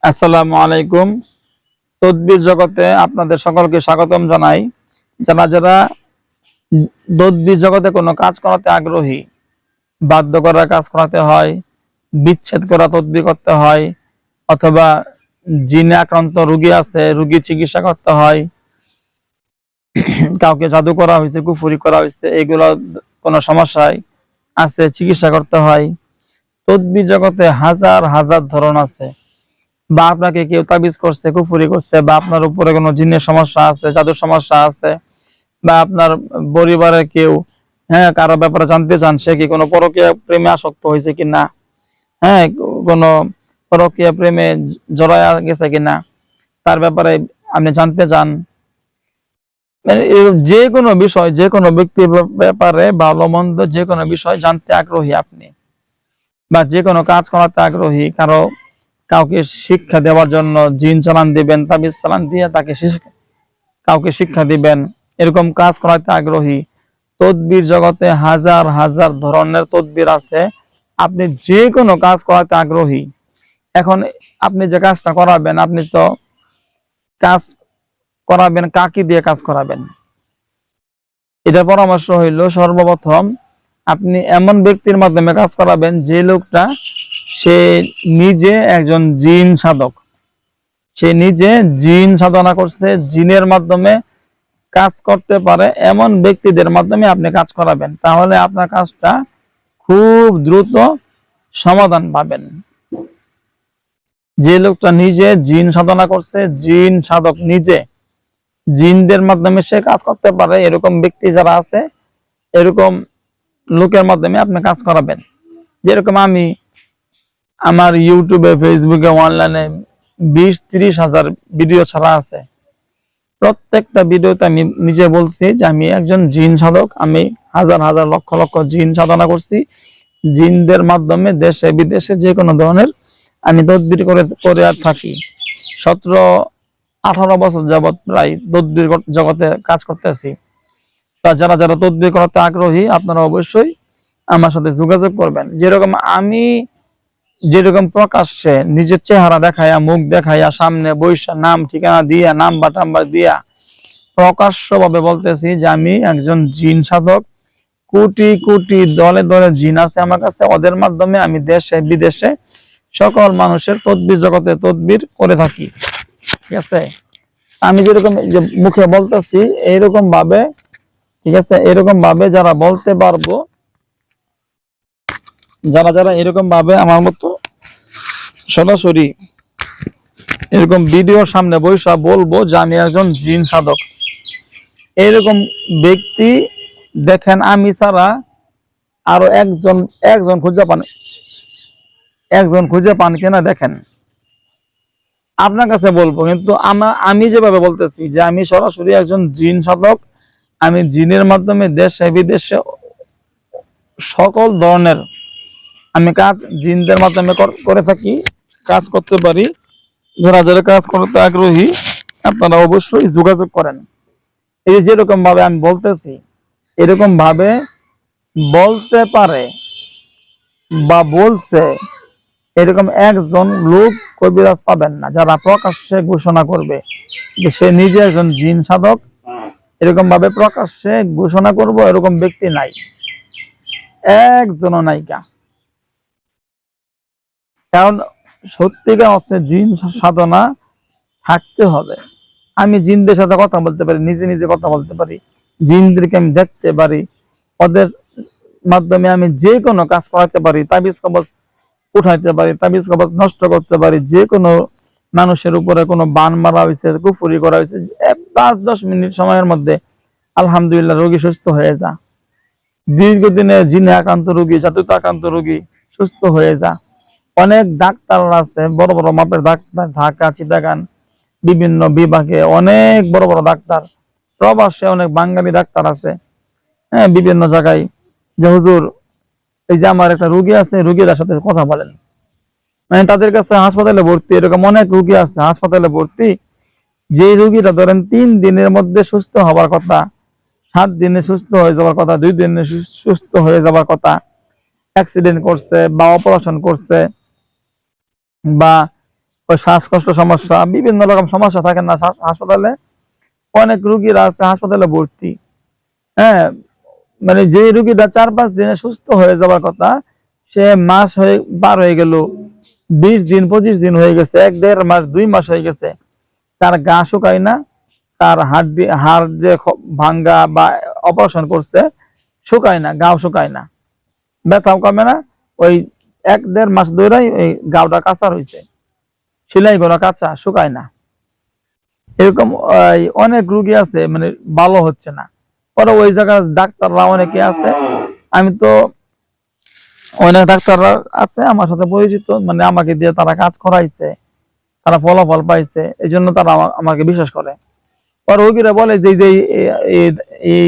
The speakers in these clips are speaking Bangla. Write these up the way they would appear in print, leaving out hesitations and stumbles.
আসসালামু আলাইকুম। তদবির জগতে আপনাদের সকলকে স্বাগতম জানাই। যারা যারা তদবির জগতে কোনো কাজ করাতে আগ্রহী, বাধ্য করা কাজ করাতে হয়, বিচ্ছেদ করা তদবির করতে হয়, অথবা জিনে আক্রান্ত রোগী আছে, রোগীর চিকিৎসা করতে হয়, কাউকে জাদু করা হয়েছে, কুফরি করা হয়েছে, এগুলো কোনো সমস্যায় আছে, চিকিৎসা করতে হয়। তদবির জগতে হাজার হাজার ধরন আছে। বা আপনাকে কেউ তাবিজ করছে, কুফরি করছে, বা আপনার উপরে কোনো জিনের সমস্যা আছে, জাদুর সমস্যা আছে, বা আপনার পরিবারের কেউ কারো ব্যাপারে জানতে চান, সে কি কোনো পরকীয়া প্রেমে আসক্ত হয়েছে কিনা, কোনো পরকীয়া প্রেমে জড়ায়া গেছে কিনা, তার ব্যাপারে আপনি জানতে চান। যে কোনো বিষয়, যে কোনো ব্যক্তির ব্যাপারে ভালো মন্দ যে কোনো বিষয় জানতে আগ্রহী আপনি, বা যে কোনো কাজ করাতে আগ্রহী, কাউকে শিক্ষা দেওয়ার জন্য জিন চালান দিবেন, তাবিজ চালান দিয়ে তাকে কাউকে শিক্ষা দিবেন, এরকম কাজ করাতে আগ্রহী। তদবির জগতে হাজার হাজার ধরনের তদবির আছে। আপনি যে কোনো কাজ করাতে আগ্রহী। এখন আপনি যে কাজটা করাবেন, আপনি তো কাজ করাবেন কাকে দিয়ে কাজ করাবেন? এটা পরামর্শ হইল, সর্বপ্রথম আপনি এমন ব্যক্তির মাধ্যমে কাজ করাবেন যে লোকটা সে নিজে একজন জিন সাধক, সে নিজে জিন সাধনা করছে, জিনের মাধ্যমে কাজ করতে পারে, এমন ব্যক্তিদের মাধ্যমে আপনি কাজ করাবেন। তাহলে আপনার কাজটা খুব দ্রুত সমাধান পাবেন। যে লোকটা নিজে জিন সাধনা করছে, জিন সাধক, নিজে জিনদের মাধ্যমে সে কাজ করতে পারে, এরকম ব্যক্তি যারা আছে, এরকম লোকের মাধ্যমে আপনি কাজ করাবেন। যেরকম আমি আমার ইউটিউবে, ফেসবুকে, অনলাইনে 20-30 হাজার ভিডিও ছাড়া আছে। প্রত্যেকটা ভিডিওতে আমি নিজে বলছি যে আমি একজন জিন সাধক, আমি হাজার হাজার লক্ষ লক্ষ জিন সাধনা করছি। জিনদের মাধ্যমে দেশে বিদেশে যে কোনো ধরনের আমি তদবির করে আর থাকি। 17-18 বছর যাবৎ প্রায় তদবির জগতে কাজ করতেছি। তা যারা যারা তদবির করাতে আগ্রহী, আপনারা অবশ্যই আমার সাথে যোগাযোগ করবেন। যেরকম প্রকাশ্যে নিজের চেহারা দেখাইয়া, মুখ দেখাইয়া, সামনে বৈশা, নাম ঠিকানা দিয়া, নাম্বার টাম্বার দিয়া প্রকাশ্য ভাবে বলতেছি যে আমি একজন জিন সাধক। কোটি কোটি দলে দলে জিন আছে আমার কাছে, ওদের মাধ্যমে আমি দেশে বিদেশে সকল মানুষের তদবির জগতে তদবির করে থাকি। ঠিক আছে? আমি যেরকম যে মুখে বলতেছি, এইরকম ভাবে, ঠিক আছে, এরকম ভাবে যারা বলতে পারবো, যারা যারা এরকম ভাবে আমার মতো সরাসরি এরকম ভিডিওর সামনে বসে বলবো যে আমি একজন জিন সাধক, এরকম ব্যক্তি দেখেন আমি ছাড়া আরো একজন খুঁজে পান কিনা দেখেন। আপনার কাছে বলবো, কিন্তু আমি যেভাবে বলতেছি যে আমি সরাসরি একজন জিন সাধক, আমি জিনের মাধ্যমে দেশে বিদেশে সকল ধরনের আমি কাজ জিনদের মাধ্যমে করে থাকি, কাজ করতে পারি। যারা যারা কাজ করতে আগ্রহী, আপনারা অবশ্যই যোগাযোগ করেন। এই যেরকম ভাবে আমি বলতেছি, এরকম ভাবে বলতে পারে বা বলছে, এরকম একজন লোক কবিরাজ পাবেন না যারা প্রকাশ্যে ঘোষণা করবে যে সে নিজে একজন জিন সাধক। এরকম ভাবে প্রকাশ্যে ঘোষণা করব, এরকম ব্যক্তি নাই, একজনও নায়িকা। কারণ সত্যিকার অর্থে জিন সাধনা থাকতে হবে। আমি জিনদের সাথে কথা বলতে পারি, নিজে নিজে কথা বলতে পারি, জিনদেরকে আমি দেখতে পারি, ওদের মাধ্যমে আমি যে কোনো কাজ করাতে পারি, তাবিজ কবজ উঠাইতে পারি, তাবিজ কবজ নষ্ট করতে পারি। যে কোনো মানুষের উপরে কোনো বান মারা হয়েছে, কুফরি করা হয়েছে, 5-10 মিনিট সময়ের মধ্যে আলহামদুলিল্লাহ রোগী সুস্থ হয়ে যা। দীর্ঘদিনে জিনে আক্রান্ত রোগী, জাদুতে আক্রান্ত রোগী সুস্থ হয়ে যা। অনেক ডাক্তার আছে, বড় বড় মাপের ডাক্তার, ঢাকা, চিটাগাং বিভিন্ন বিভাগে অনেক বড় বড় ডাক্তার, প্রবাসে অনেক বাঙালি ডাক্তার আছে, বিভিন্ন জায়গায়। যে হুজুর, এই যে আমার একটা রোগী আছে, রোগীদের সাথে কথা বলেন, মানে তাদের কাছে হাসপাতালে ভর্তি, এরকম অনেক রোগী আছে হাসপাতালে ভর্তি, যে রোগীরা ধরেন 3 দিনের মধ্যে সুস্থ হবার কথা, 7 দিনে সুস্থ হয়ে যাওয়ার কথা, 2 দিনে সুস্থ হয়ে যাওয়ার কথা, অ্যাক্সিডেন্ট করছে বা অপারেশন করছে বা ওই শ্বাসকষ্ট সমস্যা, বিভিন্ন রকম সমস্যা থাকে না হাসপাতালে। অনেক রুগীরা আছে হাসপাতালে ভর্তি, হ্যাঁ, মানে যে রুগীটা 4-5 দিনে সুস্থ হয়ে যাওয়ার কথা, সে মাস হয়ে পার হয়ে গেল, 20 দিন 25 দিন হয়ে গেছে, 1-1.5 মাস 2 মাস হয়ে গেছে, তার গা শুকায় না, তার হাড় যে ভাঙ্গা বা অপারেশন করছে শুকায় না, গাও শুকায় না, ব্যথাও কমে না। ওই 1-1.5 মাস ধরেই ওই গাওটা কাঁচা রয়েছে, সেলাই করা কাঁচা, শুকায় না। এরকম অনেক রুগী আছে, মানে ভালো হচ্ছে না। পরে ওই জায়গার ডাক্তাররা অনেকে আছে, আমি তো অনেক ডাক্তাররা আছে আমার সাথে পরিচিত, মানে আমাকে দিয়ে তারা কাজ করাইছে, তারা ফলাফল পাইছে, এই জন্য তারা আমাকে বিশ্বাস করে। পরে রোগীরা বলে যে এই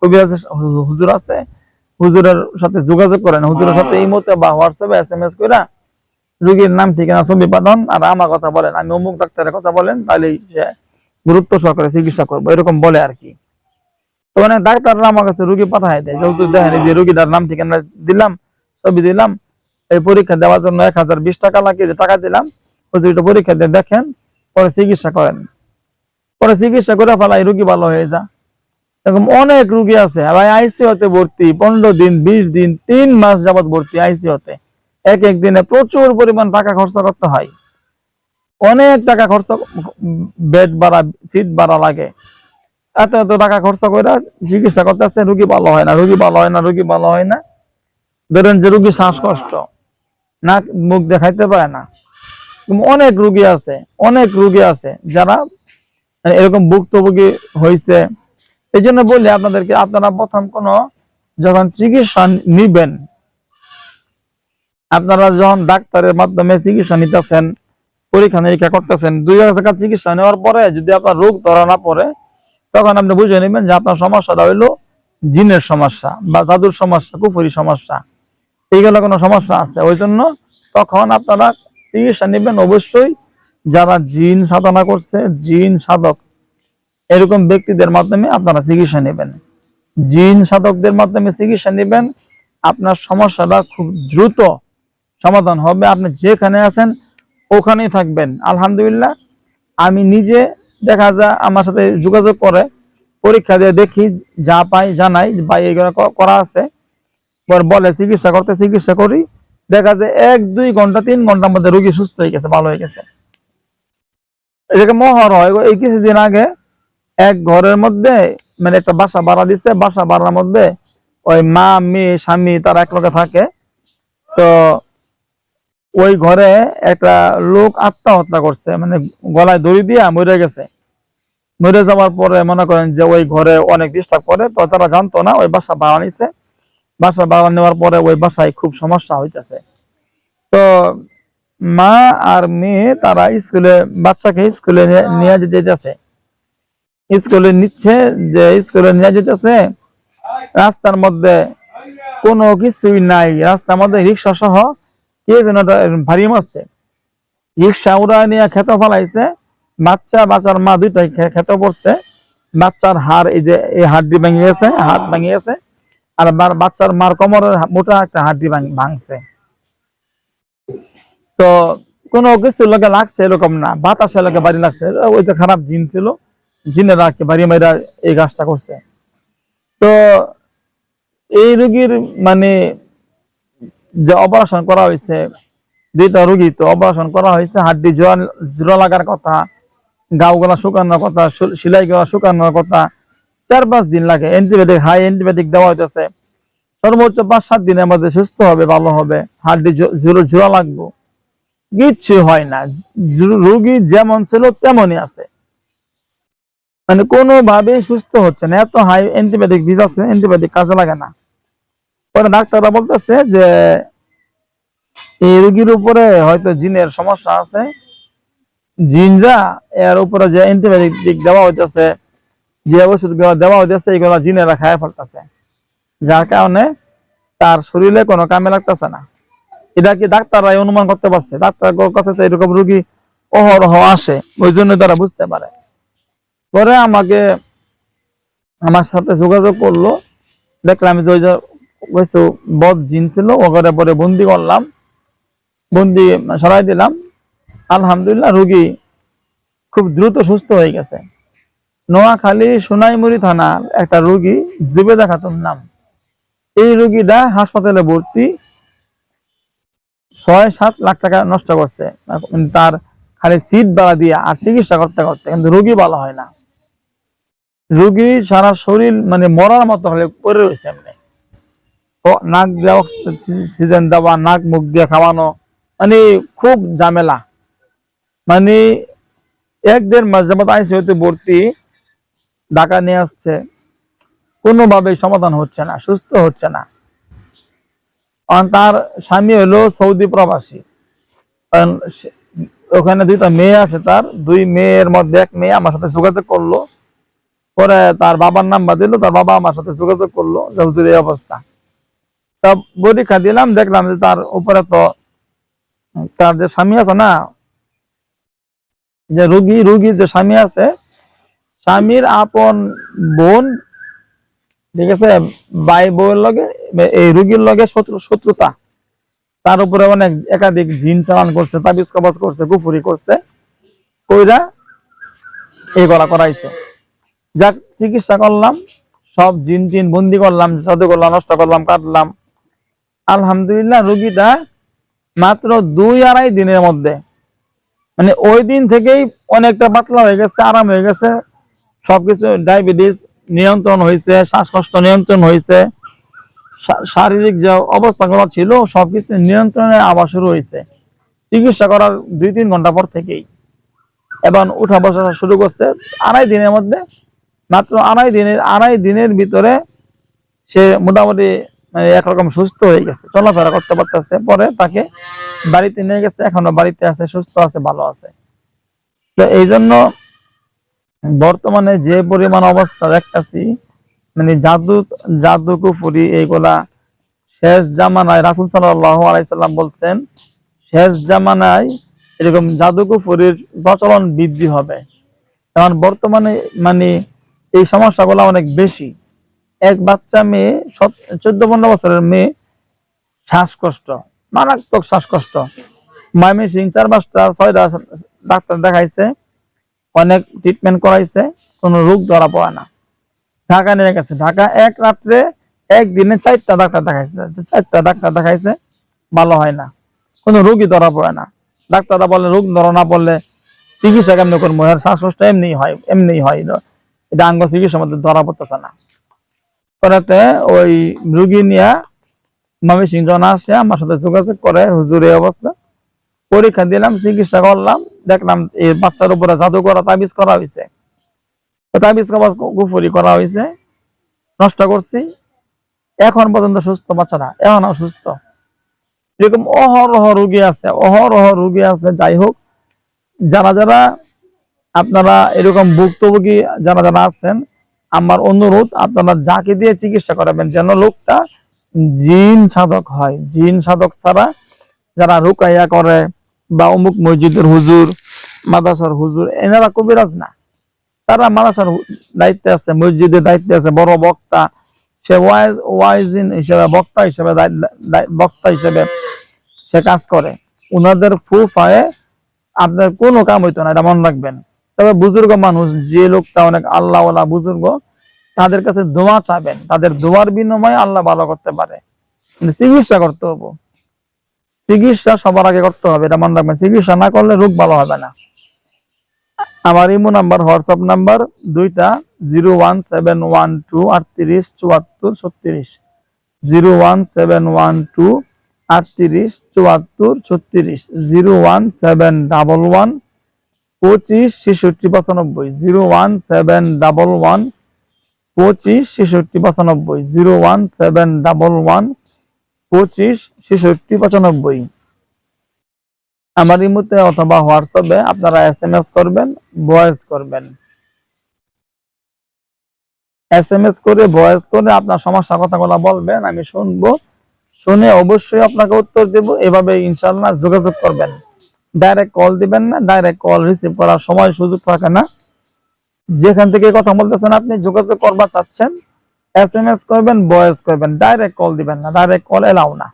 কবিরাজ হুজুর আছে, হুজুরের সাথে যোগাযোগ করেন, হুজুরের সাথে এই মতে বা হোয়াটসঅ্যাপে SMS করে রোগীর নাম ঠিকানা ছবি পাঠান, আর আমার কথা বলেন, আমি অমুক ডাক্তারের কথা বলেন, তাহলে গুরুত্ব সহকারে চিকিৎসা করবো, এরকম বলে আর কি। তো অনেক ডাক্তাররা আমার কাছে রুগী পাঠায় দেয়, হুজুর দেখেন যে রুগীটার নাম ঠিকানা দিলাম, ছবি দিলাম, এই পরীক্ষা দেওয়ার জন্য 1020 টাকা লাগে, যে টাকা দিলাম, হুজুর এটা পরীক্ষা দিয়ে দেখেন, পরে চিকিৎসা করেন। পরে চিকিৎসা করে ফেলাই, রুগী ভালো হয়ে যা। এরকম অনেক রুগী আছে ভাই, আইসিইউতে ভর্তি 15 দিন 20 দিন 3 মাস যাবত ভর্তি আইসিইউতে। এক এক দিনে প্রচুর পরিমাণ টাকা খরচ করতে হয়, অনেক টাকা খরচ, বেড ভাড়া, সিট ভাড়া লাগে, এত এত টাকা খরচ করে চিকিৎসা করতেছে, রুগী ভালো হয় না, রুগী ভালো হয় না, রুগী ভালো হয় না। ধরেন যে রুগী শ্বাসকষ্ট, না মুখ দেখাইতে পারে না, অনেক রুগী আছে, অনেক রুগী আছে যারা এরকম ভুক্তভোগী হয়েছে। এই জন্য বলি আপনাদেরকে, আপনারা প্রথম যখন চিকিৎসা নিবেন, আপনারা যখন ডাক্তারের মাধ্যমে চিকিৎসা নিতেছেন, পরীক্ষা নিরীক্ষা করতেছেন, 2 জায়গা চিকিৎসা নেওয়ার পরে যদি আপনার রোগ ধরা না পড়ে, তখন আপনি বুঝে নেবেন যে আপনার সমস্যাটা হইলো জিনের সমস্যা বা জাদুর সমস্যা, কুফরি সমস্যা, এইগুলো কোনো সমস্যা আছে। ওই জন্য তখন আপনারা চিকিৎসা নেবেন অবশ্যই যারা জিন সাধনা করছে, জিন সাধক, এরকম ব্যক্তিদের মাধ্যমে আপনারা চিকিৎসা নেবেন, জিন সাধকদের মাধ্যমে চিকিৎসা নেবেন। আপনার সমস্যাটা খুব দ্রুত সমাধান হবে, আপনি যেখানে আছেন ওখানেই থাকবেন। আলহামদুলিল্লাহ, আমি নিজে দেখা যায় আমার সাথে যোগাযোগ করে পরীক্ষা দিয়ে দেখি, যা পাই জানাই ভাই এগুলো করা আছে, পরে বলে চিকিৎসা করতে, চিকিৎসা করি, দেখা যায় 1-2 ঘন্টা 3 ঘন্টার মধ্যে রোগী সুস্থ হয়ে গেছে, ভালো হয়ে গেছে। এটাকে মহর হয়। এই কিছুদিন আগে এক ঘরের মধ্যে মানে একটা বাসা ভাড়া দিচ্ছে, বাসা ভাড়ার মধ্যে ওই মা মেয়ে স্বামী তারা একলগে থাকে। তো ওই ঘরে একটা লোক আত্মহত্যা করছে, মানে গলায় দড়ি দিয়া মরে গেছে। মরে যাওয়ার পরে মনে করেন যে ওই ঘরে অনেক ডিস্টার্ব করে, তো তারা জানতো না, ওই বাসা ভাড়া নিছে। বাসা ভাড়া নেওয়ার পরে ওই বাসায় খুব সমস্যা হইতেছে। তো মা আর মেয়ে তারা স্কুলে, বাচ্চাকে স্কুলে নিয়ে যেতেছে, স্কুলে নিচ্ছে, যে স্কুলে নিয়ে যেতেছে, রাস্তার মধ্যে কোনো কিছুই নাই, রাস্তার মধ্যে রিক্সা সহ কে যেন ভারী মারছে, রিক্সা উড়া নিয়ে খেতে ফেলাইছে। বাচ্চার মা দুইটাই খেতে পড়ছে, বাচ্চার হাড়, এই যে এই হাড্ডি ভেঙে গেছে, হাত ভেঙে গেছে, আর বাচ্চার মার কোমরের মোটা একটা হাড্ডি ভাঙছে। তো কোনো কিছু লোকে লাগছে এরকম না, বাতাসে লোকে বাড়ি লাগছে, ওই যে খারাপ জিন ছিল, জিনেরা বাড়ি মাইরা এই কাজটা করছে। তো এই রোগীর মানে যে অপারেশন করা হয়েছে, 2টা রোগী তো অপারেশন করা হয়েছে, হাড্ডি জোড়া লাগার কথা, গাও গলা শুকানোর কথা, সেলাই গলা শুকানোর কথা, 4-5 দিন লাগে। অ্যান্টিবায়োটিক, হাই অ্যান্টিবায়োটিক দেওয়া হইতেছে, সর্বোচ্চ 5-7 দিনের মধ্যে সুস্থ হবে, ভালো হবে, হাড্ডি জোড়া লাগবে, কিচ্ছু হয় না, রোগী যেমন ছিল তেমনই আছে, মানে কোনোভাবেই সুস্থ হচ্ছে না, এত হাই অ্যান্টিবায়োটিক দিতেছে, অ্যান্টিবায়োটিক কাজে লাগে না। পরে ডাক্তাররা বলতেছে যে এই রোগীর উপরে হয়তো জিনের সমস্যা আছে, জিনরা এর উপরে যে অ্যান্টিবায়োটিক দেওয়া হইতেছে, যে ওষুধগুলো দেওয়া হইতেছে, এগুলো জিনেরা খায় ফেলতেছে, যার কারণে তার শরীরে কোনো কামে লাগতেছে না। এটা কি ডাক্তাররাই অনুমান করতে পারছে, ডাক্তার কাছে তো এরকম রোগী অহরহ আসে, ওই জন্য তারা বুঝতে পারে। পরে আমার সাথে যোগাযোগ করলো, দেখলাম যে ওই বদ জিন ছিল, ওখানে পরে বন্দি করলাম, বন্দি সরাই দিলাম। আলহামদুলিল্লাহ রোগী খুব দ্রুত সুস্থ হয়ে গেছে। নোয়াখালী সোনাইমুড়ি থানার একটা রোগী জুবেদা খাতুন নাম, এই রোগীটা হাসপাতালে ভর্তি, 6-7 লাখ টাকা নষ্ট করছে তার খালি সিট ভাড়া দিয়ে আর চিকিৎসা করতে করতে, কিন্তু রোগী ভালো হয় না। রোগী সারা শরীর মানে মরার মতো হলে পড়ে রয়েছে এমনি, নাক দেওয়া সিজন দেওয়া, নাক মুখ দিয়ে খাওয়ানো, মানে খুব ঝামেলা। মানে 1-1.5 মাস যাবত আইসিইউতে ভর্তি, ঢাকা নিয়ে আসছে, কোনোভাবে সমাধান হচ্ছে না, সুস্থ হচ্ছে না। তার স্বামী হলো সৌদি প্রবাসী, ওখানে 2টা মেয়ে আছে, তার 2 মেয়ের মধ্যে 1 মেয়ে আমার সাথে যোগাযোগ করলো, পরে তার বাবার নাম্বার দিল, তার বাবা আমার সাথে যোগাযোগ করলো যে হুজুর এই অবস্থা। তা পরীক্ষা দিলাম, দেখলাম যে তার উপরে তো তার যে স্বামী আছে না, যে রোগীর যে স্বামী আছে, স্বামীর আপন বোন, ঠিক আছে, ভাই বউয়ের লগে এই রোগীর লগে শত্রুতা, তার উপরে অনেক একাধিক জিন চালান করছে, তাবিজ কবজ করছে, কুফুরি করছে, কইরা এই গলা করাইছে। যাক, চিকিৎসা করলাম, সব জিন বন্দি করলাম, জাদু করলাম, নষ্ট করলাম, কাটলাম। আলহামদুলিল্লাহ রোগীটা মাত্র 2-2.5 দিনের মধ্যে, মানে ওই দিন থেকেই অনেকটা পাতলা হয়ে গেছে, আরাম হয়ে গেছে, সবকিছু, ডায়াবেটিস নিয়ন্ত্রণ হয়েছে, শ্বাসকষ্ট নিয়ন্ত্রণ হয়েছে, শারীরিক যে অবস্থাগুলো ছিল সবকিছু নিয়ন্ত্রণে আবার শুরু হয়েছে চিকিৎসা করার 2-3 ঘন্টা পর থেকেই। এবং উঠা বসা শুরু করছে 2.5 দিনের মধ্যে, মাত্র 2.5 দিনের ভিতরে সে মোটামুটি মানে একরকম সুস্থ হয়ে গেছে, চলাফেরা করতে পারতেছে। পরে তাকে বাড়িতে নিয়ে গেছে, এখনো বাড়িতে আছে, সুস্থ আছে, ভালো আছে। তো এই জন্য বর্তমানে যে পরিমাণ অবস্থা দেখতেছি, মানে জাদু কুফরি এইগুলা শেষ জামানায়, রাসূল সাল্লাল্লাহু আলাইহি সাল্লাম বলছেন শেষ জামানায় এরকম জাদু কুফরির প্রচলন বৃদ্ধি হবে। কারণ বর্তমানে মানে এই সমস্যাগুলো অনেক বেশি। এক বাচ্চা মেয়ে, 14-15 বছরের মেয়ে, শ্বাসকষ্ট, মারাত্মক শ্বাসকষ্ট, ময়মনসিংহ 4-5-6টা ডাক্তার দেখাইছে, অনেক ট্রিটমেন্ট করাইছে, কোনো রোগ ধরা পড়ে না। ঢাকা নিয়ে গেছে, ঢাকা এক রাত্রে একদিনে 4টা ডাক্তার দেখাইছে, 4টা ডাক্তার দেখাইছে, ভালো হয় না, কোনো রোগই ধরা পড়ে না। ডাক্তাররা বলে রোগ ধরা না পড়লে চিকিৎসা কেমনি করবো, শ্বাসকষ্ট এমনি হয়, এটা আঙ্গ চিকিৎসার মধ্যে ধরা পড়তেছে না। করাতে ওই রুগী নিয়ে ময়মনসিংহ জন আসে, আমার সাথে যোগাযোগ করে, হুজুর এই অবস্থা। পরীক্ষা দিলাম, চিকিৎসা করলাম, দেখলাম এই বাচ্চার উপরে জাদু করা, তাবিজ করা হয়েছে, তাবিজ কুফরি করা হয়েছে, নষ্ট করছি। এখন পর্যন্ত সুস্থ বাচ্চারা, এখনো সুস্থ। এরকম অহরহ রোগী আছে। যাই হোক, যারা আপনারা এরকম ভুক্তভোগী যারা আছেন, আমার অনুরোধ, আপনারা যাকে দিয়ে চিকিৎসা করাবেন যেন লোকটা জিন সাধক হয়। জিন সাধক ছাড়া যারা রুকাইয়া করে বা অমুক মসজিদের হুজুর, মাদ্রাসার হুজুর, এনারা কবিরাজ না, তারা মাদ্রাসার দায়িত্বে আছে, মসজিদের দায়িত্বে আছে, বড় বক্তা, সে ওয়াইজিন হিসেবে, বক্তা হিসেবে সে কাজ করে। উনাদের ফুফায়ে আপনার কোনো কাম হইতো না, এটা মনে রাখবেন। তবে বুজুর্গ মানুষ, যে লোকটা অনেক আল্লাহওয়ালা বুজুর্গ, তাদের কাছে দোয়া চাবেন, তাদের দোয়ার বিনিময়ে আল্লাহ ভালো করতে পারে। চিকিৎসা করতে হবে, চিকিৎসা সবার আগে করতে হবে, এটা মনে রাখবেন। চিকিৎসা না করলে রোগ ভালো হবে না। আমার ইমো নাম্বার, হোয়াটসঅ্যাপ নাম্বার 2টা, 01712 38 74 36, 01712 38 74 36, 01711 25 66 95, 01711 25 66 95, 01711 25 66 95। আমার ইমোতে অথবা হোয়াটসঅ্যাপে আপনারা SMS করবেন, ভয়েস করবেন। SMS করে, ভয়েস করে আপনার সমস্যা কথাগুলো বলবেন, আমি শুনবো, শুনে অবশ্যই আপনাকে উত্তর দেব। এভাবে ইনশাআল্লাহ যোগাযোগ করবেন, ডাইরেক্ট কল দিবেন না, ডাইরেক্ট কল রিসিভ করার সময় সুযোগ থাকে না। যেখান থেকে কথা বলতেছেন আপনি, যোগাযোগ করবা চাচ্ছেন, SMS করবেন, ভয়েস করবেন, ডাইরেক্ট কল দিবেন না, ডাইরেক্ট কল এলাও না।